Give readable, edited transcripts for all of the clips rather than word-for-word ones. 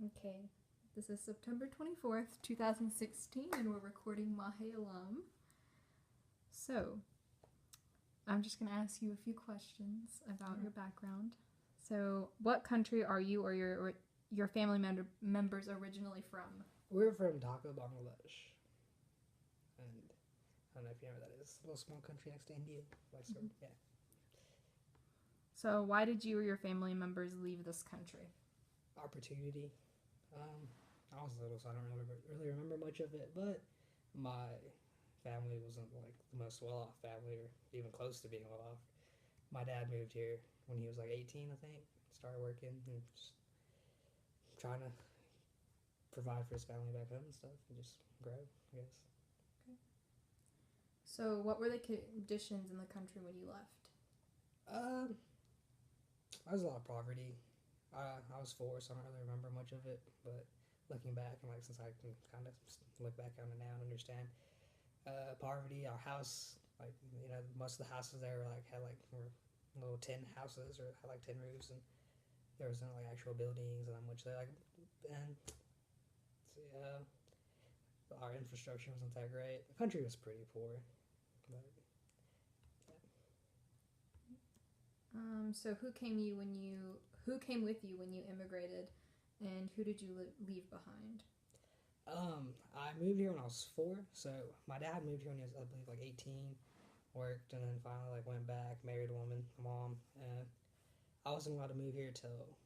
Okay, this is September 24th, 2016, and we're recording Mahe alum. So, I'm just going to ask you a few questions about your background. So, what country are you or your family members originally from? We're from Dhaka, Bangladesh. And I don't know if you know where that is. A little small country next to India. Yeah. So, why did you or your family members leave this country? Opportunity. I was little, so I don't really remember much of it, but my family wasn't like the most well-off family or even close to being well-off. My dad moved here when he was like 18, I think. Started working and just trying to provide for his family back home and stuff and just grow, I guess. Okay. So, what were the conditions in the country when you left? I was a lot of poverty. I was 4, so I don't really remember much of it. But looking back, and like since I can kind of look back on it now and understand poverty, our house, like most of the houses there were little tin houses or had like tin roofs, and there was no like actual buildings and which they like, and our infrastructure wasn't that great. The country was pretty poor, but So who came with you when you immigrated, and who did you leave behind? I moved here when I was 4, so my dad moved here when he was, I believe, like 18, worked, and then finally like went back, married a woman, a mom, and I wasn't allowed to move here till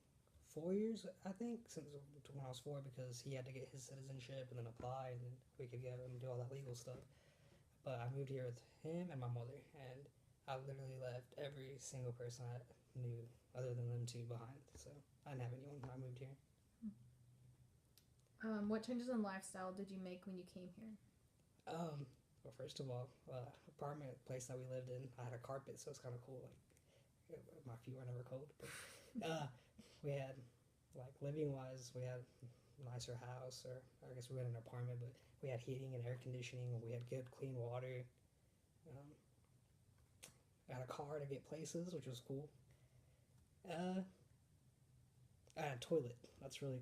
4 years, I think, since when I was 4, because he had to get his citizenship and then apply, and then we could go and do all that legal stuff. But I moved here with him and my mother, and I literally left every single person I knew other than them two behind. So I didn't have anyone when I moved here. What changes in lifestyle did you make when you came here? Well, first of all, apartment place that we lived in, I had a carpet, so it's kind of cool. Like my feet were never cold. But we had, like, living wise, we had a nicer house, or I guess we had an apartment, but we had heating and air conditioning. We had good, clean water. I had a car to get places, which was cool. I had a toilet. That's really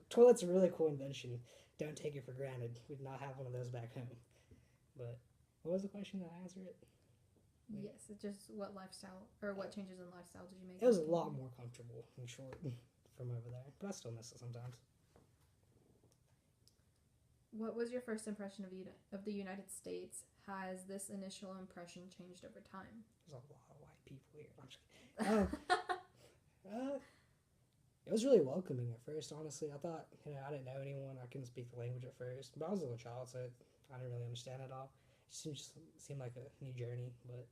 toilet's a really cool invention. Don't take it for granted. We did not have one of those back home. But what was the question? Did I answer it? Yes, it's just what lifestyle or what changes in lifestyle did you make? It was a lot more comfortable, in short, from over there. But I still miss it sometimes. What was your first impression of the United States? Has this initial impression changed over time? There's a lot of white people here. I'm just kidding. It was really welcoming at first, honestly. I thought, I didn't know anyone. I couldn't speak the language at first. But I was a little child, so I didn't really understand it all. It just seemed like a new journey. But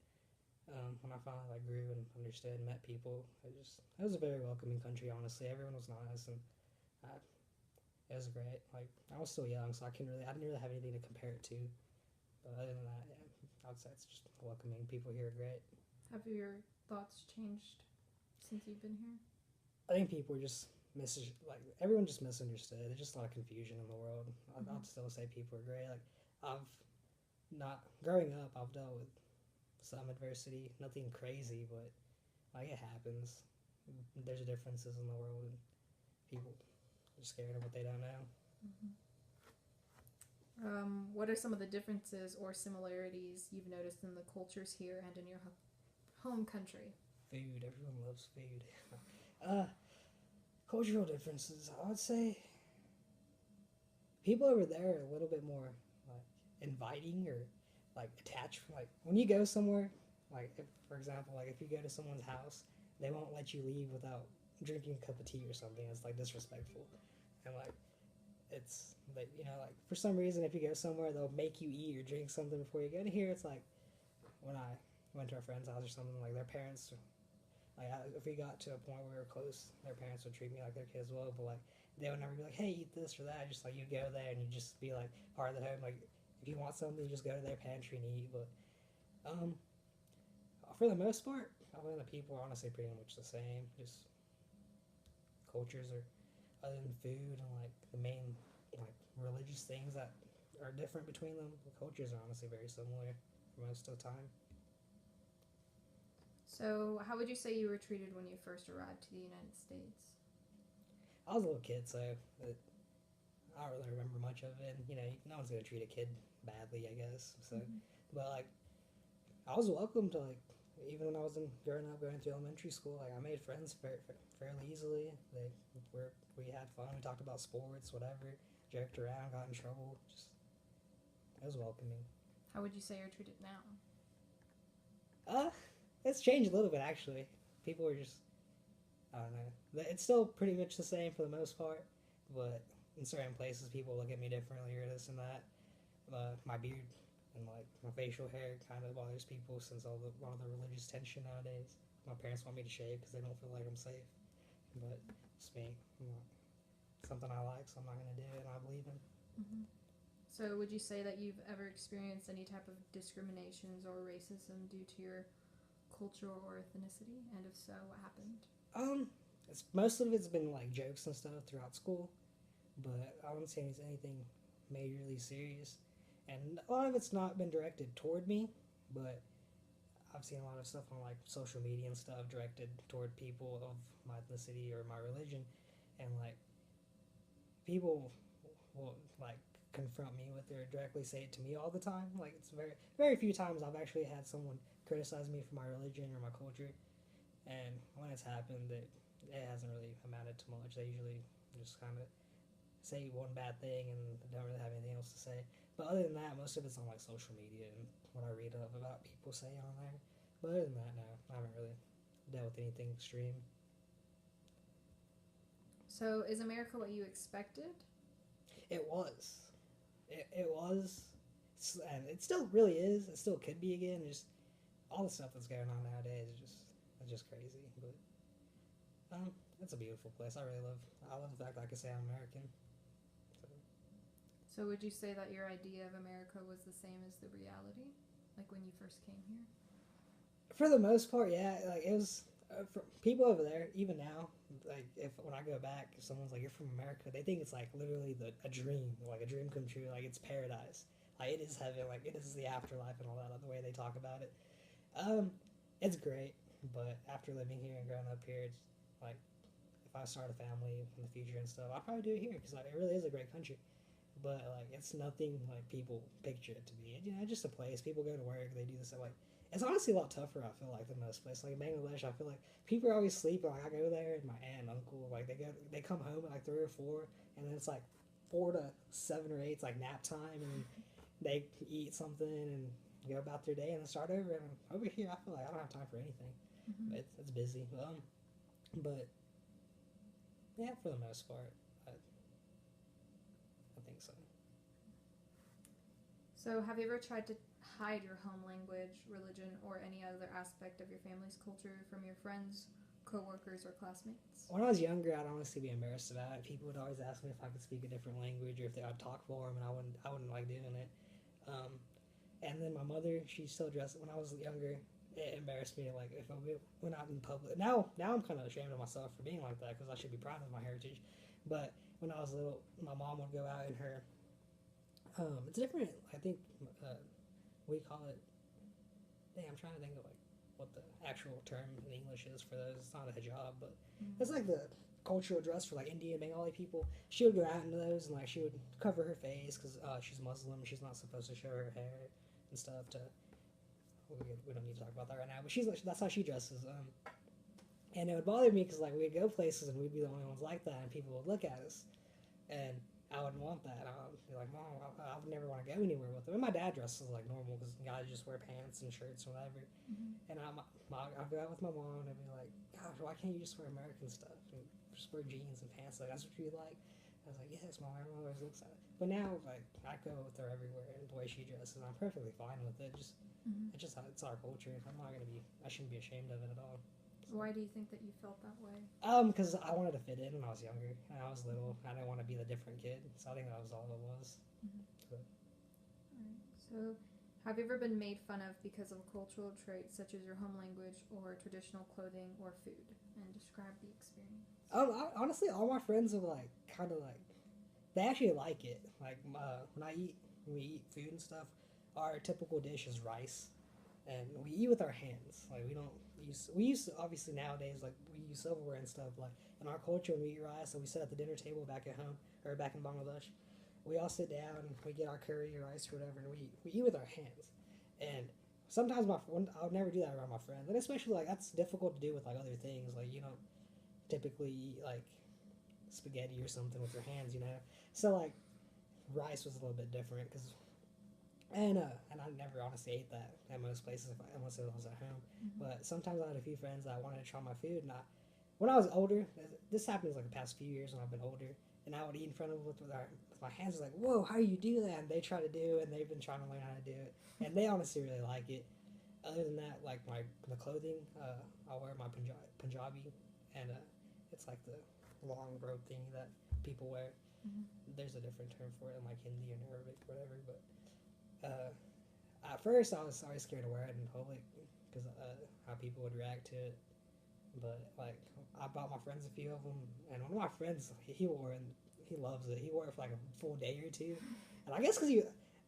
when I finally grew and understood and met people, it was a very welcoming country, honestly. Everyone was nice, and it was great. Like, I was still young, so I didn't really have anything to compare it to. But other than that, yeah, I would say it's just welcoming. People here are great. Have your thoughts changed since you've been here? I think people just everyone just misunderstood. There's just a lot of confusion in the world. I'd still say people are great. Growing up, I've dealt with some adversity, nothing crazy, but it happens. There's differences in the world, and people are scared of what they don't know. What are some of the differences or similarities you've noticed in the cultures here and in your home country? Food. Everyone loves food. Cultural differences. I would say people over there are a little bit more inviting or attached. When you go somewhere, for example, if you go to someone's house, they won't let you leave without drinking a cup of tea or something. It's disrespectful, and it's for some reason, if you go somewhere, they'll make you eat or drink something before you go. To here, it's when I went to a friend's house or something, their parents. If we got to a point where we were close, their parents would treat me like their kids well, but they would never be like, "Hey, eat this or that." Just you go there and you just be part of the home. If you want something, you just go to their pantry and eat. But for the most part, I mean, the people are honestly pretty much the same. Just cultures are, other than food and the main religious things that are different between them. The cultures are honestly very similar for most of the time. So, how would you say you were treated when you first arrived to the United States? I was a little kid, so I don't really remember much of it. And, no one's gonna treat a kid badly, I guess. So, Mm-hmm. but like, I was welcome to like, even when I was growing up, going through elementary school, like I made friends fairly easily. We had fun. We talked about sports, whatever. Joked around, got in trouble. Just it was welcoming. How would you say you're treated now? Uh, it's changed a little bit actually. People are just I don't know. It's still pretty much the same for the most part, but in certain places, people look at me differently or this and that. My beard and like my facial hair kind of bothers people since a lot of the religious tension nowadays. My parents want me to shave because they don't feel like I'm safe, but it's me. Something I like, so I'm not gonna do it, and I believe in. Mm-hmm. So, would you say that you've ever experienced any type of discriminations or racism due to your culture or ethnicity? And if so, what happened? Most of it's been like jokes and stuff throughout school, but I wouldn't say it's anything majorly serious. And a lot of it's not been directed toward me, but I've seen a lot of stuff on like social media and stuff directed toward people of my ethnicity or my religion, and like people will like confront me with it or directly say it to me all the time. Like it's very few times I've actually had someone criticize me for my religion or my culture, and when it's happened, it hasn't really amounted to much. They usually just kind of say one bad thing and don't really have anything else to say. But other than that, most of it's on like social media and what I read of about people saying on there. But other than that, no, I haven't really dealt with anything extreme. So, is America what you expected? It was. It was. And it still really is. It still could be again. Just all the stuff that's going on nowadays is just crazy. But it's a beautiful place. I love the fact that I can say I'm American. So, would you say that your idea of America was the same as the reality? Like when you first came here? For the most part, yeah. Like it was for people over there, even now. Like if when I go back, if someone's like, "You're from America," they think it's like literally a dream, like a dream come true. Like it's paradise. Like it is heaven. Like it is the afterlife and all that. The way they talk about it, it's great. But after living here and growing up here, it's like if I start a family in the future and stuff, I'll probably do it here because like, it really is a great country. But like it's nothing like people picture it to be. Just a place. People go to work. They do this. Like it's honestly a lot tougher. I feel like than most places. Like Bangladesh, I feel like people are always sleeping. Like I go there, and my aunt and uncle, like they come home at like 3 or 4, and then it's like 4 to 7 or 8. It's like nap time, and they eat something and go about their day and then start over. And over here, I feel like I don't have time for anything. Mm-hmm. It's busy. But yeah, for the most part, I think so. So, have you ever tried to hide your home language, religion, or any other aspect of your family's culture from your friends, coworkers, or classmates? When I was younger, I'd honestly be embarrassed about it. People would always ask me if I could speak a different language or if I'd talk for them, and I wouldn't like doing it. Um, and then my mother, she still dressed. When I was younger, it embarrassed me. Like if I went out in public. Now I'm kind of ashamed of myself for being like that because I should be proud of my heritage. But when I was little, my mom would go out in her. It's different. I think we call it. Dang, I'm trying to think of like what the actual term in English is for those. It's not a hijab, but it's like the cultural dress for like Indian Bengali people. She would go out into those and like she would cover her face because she's Muslim. She's not supposed to show her hair and stuff. We don't need to talk about that right now. But that's how she dresses. And it would bother me because like we'd go places and we'd be the only ones like that, and people would look at us, and I wouldn't want that. I'd be like, Mom, I would never want to go anywhere with them. And my dad dresses like normal because guys just wear pants and shirts or whatever. Mm-hmm. And I'd go out with my mom and I'd be like, gosh, why can't you just wear American stuff? And just wear jeans and pants. Like, that's what you like? I was like, yes, Mom, everyone always looks at it. But now, like, I go with her everywhere and the way she dresses, I'm perfectly fine with it. It's our culture. I shouldn't be ashamed of it at all. Why do you think that you felt that way? Because I wanted to fit in when I was younger. And I was little. I didn't want to be the different kid. So I think that was all it was. Mm-hmm. So, have you ever been made fun of because of a cultural trait such as your home language or traditional clothing or food? And describe the experience. Honestly, all my friends are like kind of like they actually like it. Like when we eat food and stuff, our typical dish is rice, and we eat with our hands. Like we use obviously nowadays like we use silverware and stuff. Like in our culture, when we eat rice, so we sit at the dinner table back at home or back in Bangladesh. We all sit down and we get our curry or rice or whatever, and we eat with our hands. And sometimes I would never do that around my friends, and especially like that's difficult to do with like other things. Like you don't typically eat like spaghetti or something with your hands, you know. So like rice was a little bit different because and I never honestly ate that at most places unless it was at home. But sometimes I had a few friends that wanted to try my food, and when I was older, this happens like the past few years when I've been older, and I would eat in front of them with my hands. Like, whoa, how do you do that? And they try to do it, and they've been trying to learn how to do it, and they honestly really like it. Other than that, like the clothing, I wear my Punjabi, and it's like the long robe thing that people wear. There's a different term for it in like Hindi and Arabic, whatever. But at first, I was always scared to wear it in public because how people would react to it. But like, I bought my friends a few of them, and one of my friends he wore it. And he loves it. He wore it for like a full day or two, and I guess because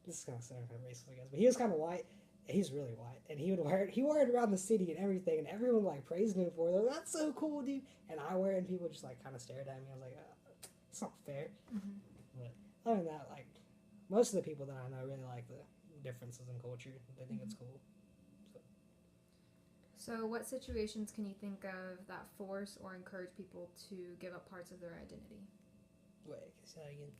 this is kind of sounding kind of racist, I guess, but he was kind of white. He's really white, and he would wear it. He wore it around the city and everything, and everyone like praised him for it. Like, that's so cool, dude. And I wear it, and people just like kind of stared at me. I was like, it's not fair. But other than that, like most of the people that I know really like the differences in culture. They think it's cool. So, what situations can you think of that force or encourage people to give up parts of their identity? Wait, say that again.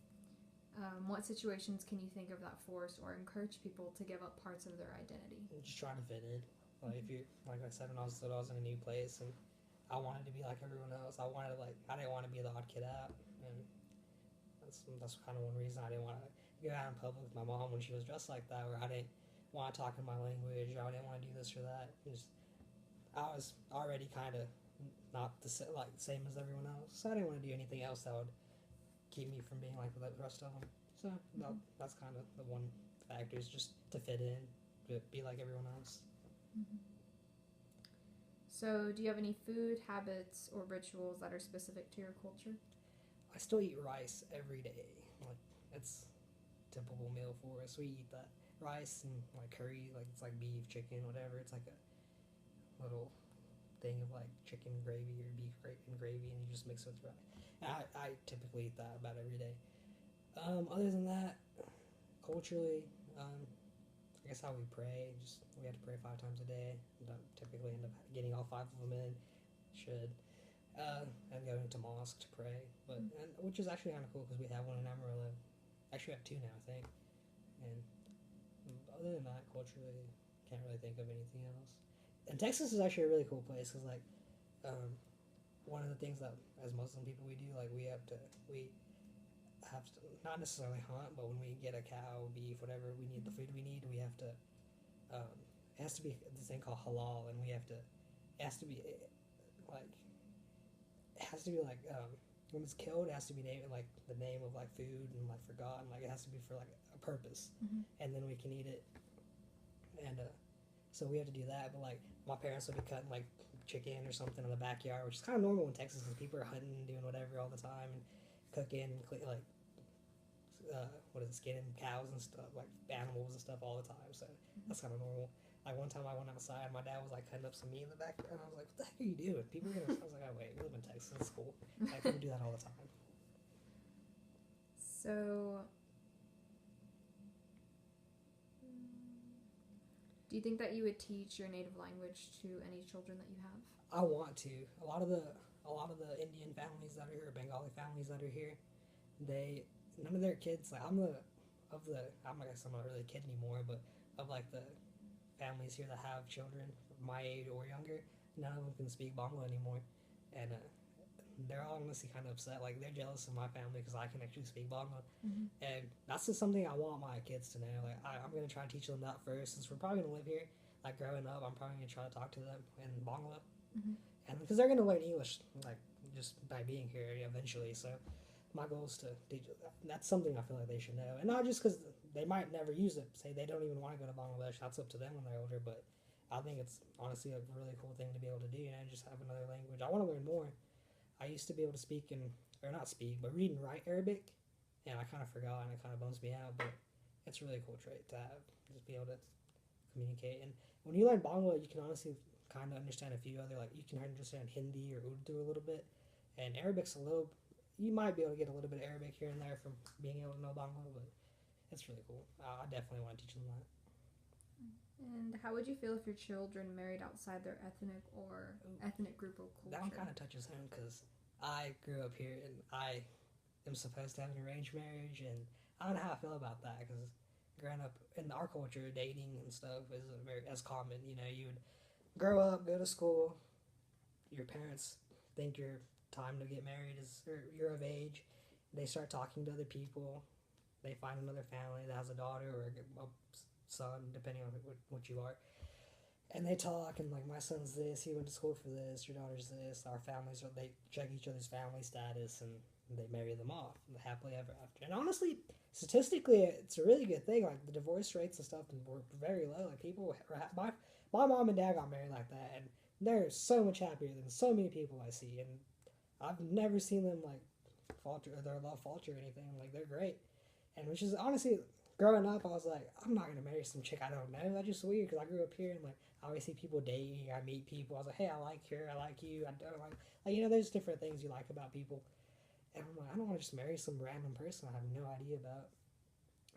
What situations can you think of that force or encourage people to give up parts of their identity? Just trying to fit in. Like if you, like I said, when I was little, I was in a new place, and I wanted to be like everyone else. I didn't want to be the odd kid out, and that's kind of one reason I didn't want to go out in public with my mom when she was dressed like that, or I didn't want to talk in my language, or I didn't want to do this or that. I was already kind of not the same as everyone else, so I didn't want to do anything else that would keep me from being like the rest of them. So that's kind of the one factor, is just to fit in, to be like everyone else. So, do you have any food habits or rituals that are specific to your culture? I still eat rice every day. Like it's a typical meal for us. We eat that rice and like curry, like it's like beef, chicken, whatever. It's like a little thing of like chicken gravy or beef and gravy, and you just mix it with rice. And I typically eat that about every day. Other than that, culturally, I guess how we pray. We have to pray 5 times a day. We don't typically end up getting all 5 of them in. Should. And going to mosque to pray, which is actually kind of cool because we have one in Amarillo. Actually, we have 2 now, I think. And other than that, culturally, can't really think of anything else. And Texas is actually a really cool place because, like, one of the things that as Muslim people we do, like, we have to not necessarily hunt, but when we get a cow, beef, whatever we need, the food we need, we have to. It has to be this thing called halal, and it has to be like. It has to be like when it's killed, it has to be named like the name of like food and like for God, and like it has to be for like a purpose, and then we can eat it. And so we have to do that. But like my parents would be cutting like chicken or something in the backyard, which is kind of normal in Texas because people are hunting and doing whatever all the time and cooking and skinning cows and stuff, like animals and stuff all the time. So that's kind of normal. Like one time I went outside, my dad was like cutting up some meat in the backyard, and I was like, "What the heck are you doing?" People are gonna. I was like, "Oh wait, we live in Texas. It's cool. Like people do that all the time." So, do you think that you would teach your native language to any children that you have? I want to. A lot of the Indian families that are here, Bengali families that are here, none of their kids. Like I'm not really a kid anymore, but of like the families here that have children my age or younger, none of them can speak Bangla anymore, and they're all honestly kind of upset. Like they're jealous of my family because I can actually speak Bangla, and that's just something I want my kids to know. Like I'm gonna try to teach them that first, since we're probably gonna live here. Like growing up, I'm probably gonna try to talk to them in Bangla, and because they're gonna learn English like just by being here eventually. So my goal is to teach. That's something I feel like they should know, and not just because they might never use it. Say they don't even want to go to Bangladesh. That's up to them when they're older. But I think it's honestly a really cool thing to be able to do. Just have another language. I want to learn more. I used to be able to read and write Arabic, and I kind of forgot, and it kind of bums me out. But it's a really cool trait to have. Just be able to communicate. And when you learn Bangla, you can honestly kind of understand a few other, like you can understand Hindi or Urdu a little bit, and Arabic's a little. You might be able to get a little bit of Arabic here and there from being able to know Bangla, but it's really cool. I definitely want to teach them that. And how would you feel if your children married outside their ethnic group or culture? That one kind of touches home because I grew up here and I am supposed to have an arranged marriage, and I don't know how I feel about that because growing up in our culture, dating and stuff isn't very as common. You know, you would grow up, go to school, your parents think your time to get married is, or you're of age. They start talking to other people. They find another family that has a daughter or a son, depending on what you are. And they talk, and like, my son's this, he went to school for this, your daughter's this, our families are, they check each other's family status, and they marry them off happily ever after. And honestly, statistically, it's a really good thing. Like, the divorce rates and stuff were very low. Like, people, my mom and dad got married like that, and they're so much happier than so many people I see. And I've never seen them like falter or their love falter or anything. Like, they're great. And which is honestly, growing up, I was like, I'm not gonna marry some chick I don't know. That's just weird because I grew up here and like I always see people dating. I meet people. I was like, hey, I like her. I like you. I don't like you know. There's different things you like about people. And I'm like, I don't want to just marry some random person I have no idea about.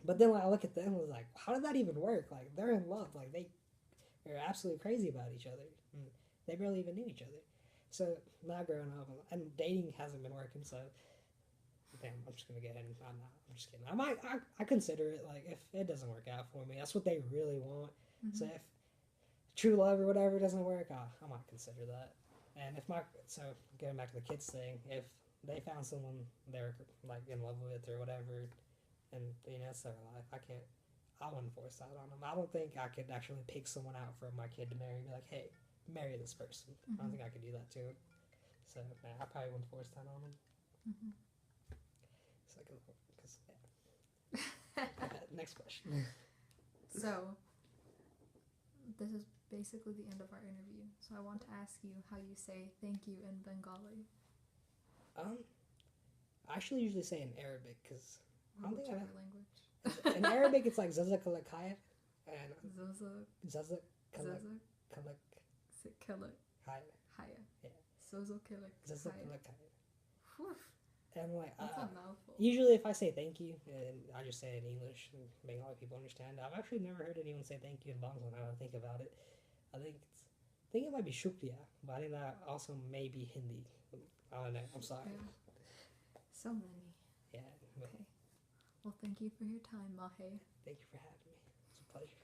But then when I look at them, I was like, how did that even work? Like, they're in love. Like, they're absolutely crazy about each other. And they barely even knew each other. So now growing up, and dating hasn't been working. So damn, I'm just gonna go ahead and I'm just kidding. I consider it, like, if it doesn't work out for me, that's what they really want. Mm-hmm. So if true love or whatever doesn't work, I might consider that. And so going back to the kids thing, if they found someone they're like in love with or whatever, and you know, it's their life, I wouldn't force that on them. I don't think I could actually pick someone out for my kid to marry and be like, hey, marry this person. Mm-hmm. I don't think I could do that to him. So I probably wouldn't force that on him. Mm-hmm. Next question. So, this is basically the end of our interview. So I want to ask you how you say thank you in Bengali. I actually usually say in Arabic because I don't think your language. In Arabic, it's like Zazakalak Hayat and Zazakalak Hayat. Yeah. Zazakalak Hayat. And like, that's a mouthful. Usually if I say thank you, and I just say it in English, and Bengali people understand. I've actually never heard anyone say thank you in Bangla. Now that I think about it, I think it might be shukriya, but I think that also may be Hindi. I don't know. I'm sorry. Yeah. So many. Yeah. Okay. Well, thank you for your time, Mahe. Thank you for having me. It's a pleasure.